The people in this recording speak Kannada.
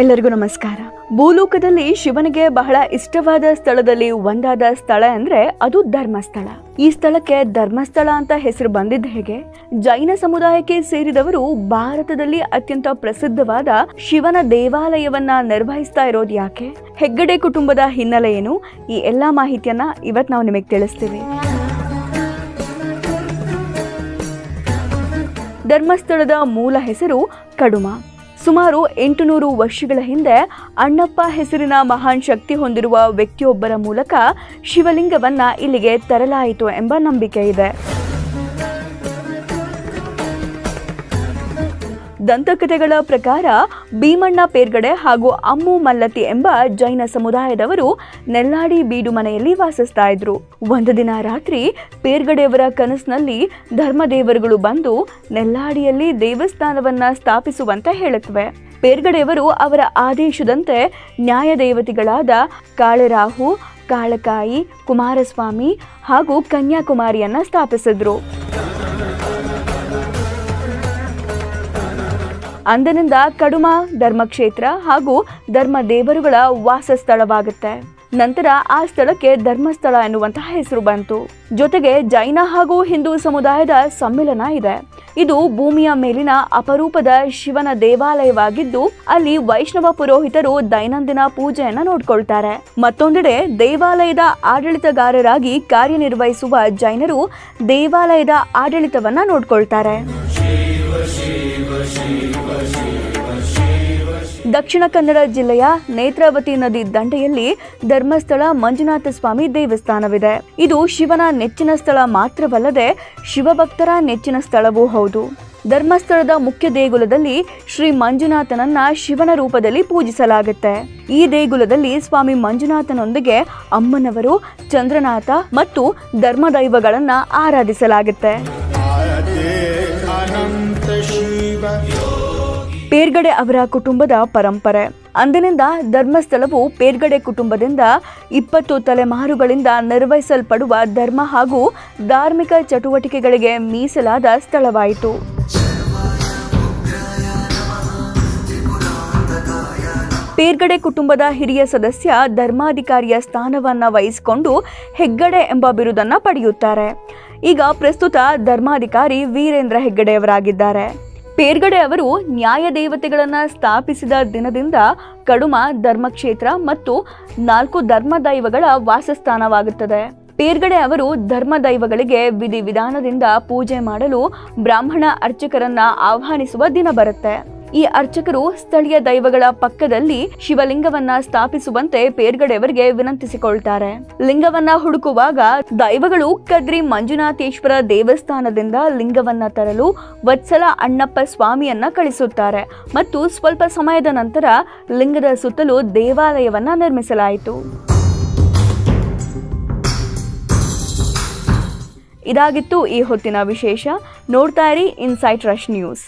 ಎಲ್ಲರಿಗೂ ನಮಸ್ಕಾರ. ಭೂಲೋಕದಲ್ಲಿ ಶಿವನಿಗೆ ಬಹಳ ಇಷ್ಟವಾದ ಸ್ಥಳದಲ್ಲಿ ಒಂದಾದ ಸ್ಥಳ ಅಂದ್ರೆ ಅದು ಧರ್ಮಸ್ಥಳ. ಈ ಸ್ಥಳಕ್ಕೆ ಧರ್ಮಸ್ಥಳ ಅಂತ ಹೆಸರು ಬಂದಿದ್ದ ಹೇಗೆ? ಜೈನ ಸಮುದಾಯಕ್ಕೆ ಸೇರಿದವರು ಭಾರತದಲ್ಲಿ ಅತ್ಯಂತ ಪ್ರಸಿದ್ಧವಾದ ಶಿವನ ದೇವಾಲಯವನ್ನ ನಿರ್ವಹಿಸ್ತಾ ಇರೋದು ಯಾಕೆ? ಹೆಗ್ಗಡೆ ಕುಟುಂಬದ ಹಿನ್ನೆಲೆ ಏನು? ಈ ಎಲ್ಲಾ ಮಾಹಿತಿಯನ್ನ ಇವತ್ತು ನಾವು ನಿಮಗೆ ತಿಳಿಸ್ತೀವಿ. ಧರ್ಮಸ್ಥಳದ ಮೂಲ ಹೆಸರು ಕಡುಮ. ಸುಮಾರು 800 ವರ್ಷಗಳ ಹಿಂದೆ ಅಣ್ಣಪ್ಪ ಹೆಸರಿನ ಮಹಾನ್ ಶಕ್ತಿ ಹೊಂದಿರುವ ವ್ಯಕ್ತಿಯೊಬ್ಬರ ಮೂಲಕ ಶಿವಲಿಂಗವನ್ನ ಇಲ್ಲಿಗೆ ತರಲಾಯಿತು ಎಂಬ ನಂಬಿಕೆ ಇದೆ. ದಂತಕಥೆಗಳ ಪ್ರಕಾರ ಭೀಮಣ್ಣ ಪೇರ್ಗಡೆ ಹಾಗೂ ಅಮ್ಮು ಮಲ್ಲತಿ ಎಂಬ ಜೈನ ಸಮುದಾಯದವರು ನೆಲ್ಲಾಡಿ ಬೀಡು ಮನೆಯಲ್ಲಿ ವಾಸಿಸ್ತಾ ಇದ್ರು. ಒಂದು ದಿನ ರಾತ್ರಿ ಪೇರ್ಗಡೆಯವರ ಕನಸಿನಲ್ಲಿ ಧರ್ಮದೇವರುಗಳು ಬಂದು ನೆಲ್ಲಾಡಿಯಲ್ಲಿ ದೇವಸ್ಥಾನವನ್ನ ಸ್ಥಾಪಿಸುವಂತ ಹೇಳುತ್ತವೆ. ಪೇರ್ಗಡೆಯವರು ಅವರ ಆದೇಶದಂತೆ ನ್ಯಾಯ ದೇವತೆಗಳಾದ ಕಾಳರಾಹು, ಕಾಳಕಾಯಿ, ಕುಮಾರಸ್ವಾಮಿ ಹಾಗೂ ಕನ್ಯಾಕುಮಾರಿಯನ್ನ ಸ್ಥಾಪಿಸಿದ್ರು. ಅಂದಿನಿಂದ ಕಡುಮ ಧರ್ಮಕ್ಷೇತ್ರ ಹಾಗೂ ಧರ್ಮ ದೇವರುಗಳ ವಾಸ ಸ್ಥಳವಾಗುತ್ತೆ. ನಂತರ ಆ ಸ್ಥಳಕ್ಕೆ ಧರ್ಮಸ್ಥಳ ಎನ್ನುವಂತಹ ಹೆಸರು ಬಂತು. ಜೊತೆಗೆ ಜೈನ ಹಾಗೂ ಹಿಂದೂ ಸಮುದಾಯದ ಸಮ್ಮಿಲನ ಇದೆ. ಇದು ಭೂಮಿಯ ಮೇಲಿನ ಅಪರೂಪದ ಶಿವನ ದೇವಾಲಯವಾಗಿದ್ದು ಅಲ್ಲಿ ವೈಷ್ಣವ ಪುರೋಹಿತರು ದೈನಂದಿನ ಪೂಜೆಯನ್ನ ನೋಡ್ಕೊಳ್ತಾರೆ. ಮತ್ತೊಂದೆಡೆ ದೇವಾಲಯದ ಆಡಳಿತಗಾರರಾಗಿ ಕಾರ್ಯನಿರ್ವಹಿಸುವ ಜೈನರು ದೇವಾಲಯದ ಆಡಳಿತವನ್ನ ನೋಡ್ಕೊಳ್ತಾರೆ. ದಕ್ಷಿಣ ಕನ್ನಡ ಜಿಲ್ಲೆಯ ನೇತ್ರಾವತಿ ನದಿ ದಂಡೆಯಲ್ಲಿ ಧರ್ಮಸ್ಥಳ ಮಂಜುನಾಥ ಸ್ವಾಮಿ ದೇವಸ್ಥಾನವಿದೆ. ಇದು ಶಿವನ ನೆಚ್ಚಿನ ಸ್ಥಳ ಮಾತ್ರವಲ್ಲದೆ ಶಿವಭಕ್ತರ ನೆಚ್ಚಿನ ಸ್ಥಳವೂ ಹೌದು. ಧರ್ಮಸ್ಥಳದ ಮುಖ್ಯ ದೇಗುಲದಲ್ಲಿ ಶ್ರೀ ಮಂಜುನಾಥನನ್ನ ಶಿವನ ರೂಪದಲ್ಲಿ ಪೂಜಿಸಲಾಗುತ್ತೆ. ಈ ದೇಗುಲದಲ್ಲಿ ಸ್ವಾಮಿ ಮಂಜುನಾಥನೊಂದಿಗೆ ಅಮ್ಮನವರು, ಚಂದ್ರನಾಥ ಮತ್ತು ಧರ್ಮದೈವಗಳನ್ನ ಆರಾಧಿಸಲಾಗುತ್ತೆ. ಪೇರ್ಗಡೆ ಅವರ ಕುಟುಂಬದ ಪರಂಪರೆ. ಅಂದಿನಿಂದ ಧರ್ಮಸ್ಥಳವು ಪೇರ್ಗಡೆ ಕುಟುಂಬದಿಂದ 20 ತಲೆಮಾರುಗಳಿಂದ ನಿರ್ವಹಿಸಲ್ಪಡುವ ಧರ್ಮ ಹಾಗೂ ಧಾರ್ಮಿಕ ಚಟುವಟಿಕೆಗಳಿಗೆ ಮೀಸಲಾದ ಸ್ಥಳವಾಯಿತು. ಪೇರ್ಗಡೆ ಕುಟುಂಬದ ಹಿರಿಯ ಸದಸ್ಯ ಧರ್ಮಾಧಿಕಾರಿಯ ಸ್ಥಾನವನ್ನ ವಹಿಸಿಕೊಂಡು ಹೆಗ್ಗಡೆ ಎಂಬ ಬಿರುದನ್ನ ಪಡೆಯುತ್ತಾರೆ. ಈಗ ಪ್ರಸ್ತುತ ಧರ್ಮಾಧಿಕಾರಿ ವೀರೇಂದ್ರ ಹೆಗ್ಗಡೆಯವರಾಗಿದ್ದಾರೆ. ಪೇರ್ಗಡೆ ಅವರು ನ್ಯಾಯ ದೇವತೆಗಳನ್ನ ಸ್ಥಾಪಿಸಿದ ದಿನದಿಂದ ಕಡುಮ ಧರ್ಮಕ್ಷೇತ್ರ ಮತ್ತು 4 ಧರ್ಮದೈವಗಳ ವಾಸಸ್ಥಾನವಾಗುತ್ತದೆ. ಪೇರ್ಗಡೆ ಅವರು ಧರ್ಮದೈವಗಳಿಗೆ ವಿಧಿವಿಧಾನದಿಂದ ಪೂಜೆ ಮಾಡಲು ಬ್ರಾಹ್ಮಣ ಅರ್ಚಕರನ್ನ ಆಹ್ವಾನಿಸುವ ದಿನ ಬರುತ್ತೆ. ಈ ಅರ್ಚಕರು ಸ್ಥಳೀಯ ದೈವಗಳ ಪಕ್ಕದಲ್ಲಿ ಶಿವಲಿಂಗವನ್ನ ಸ್ಥಾಪಿಸುವಂತೆ ಪೇರ್ಗಡೆಯವರಿಗೆ ವಿನಂತಿಸಿಕೊಳ್ತಾರೆ. ಲಿಂಗವನ್ನ ಹುಡುಕುವಾಗ ದೈವಗಳು ಕದ್ರಿ ಮಂಜುನಾಥೇಶ್ವರ ದೇವಸ್ಥಾನದಿಂದ ಲಿಂಗವನ್ನ ತರಲು ವತ್ಸಲ ಅಣ್ಣಪ್ಪ ಸ್ವಾಮಿಯನ್ನ ಕಳಿಸುತ್ತಾರೆ ಮತ್ತು ಸ್ವಲ್ಪ ಸಮಯದ ನಂತರ ಲಿಂಗದ ಸುತ್ತಲೂ ದೇವಾಲಯವನ್ನ ನಿರ್ಮಿಸಲಾಯಿತು. ಇದಾಗಿತ್ತು ಈ ಹೊತ್ತಿನ ವಿಶೇಷ. ನೋಡ್ತಾ ಇರಿ ಇನ್ಸೈಟ್ ರಶ್ ನ್ಯೂಸ್.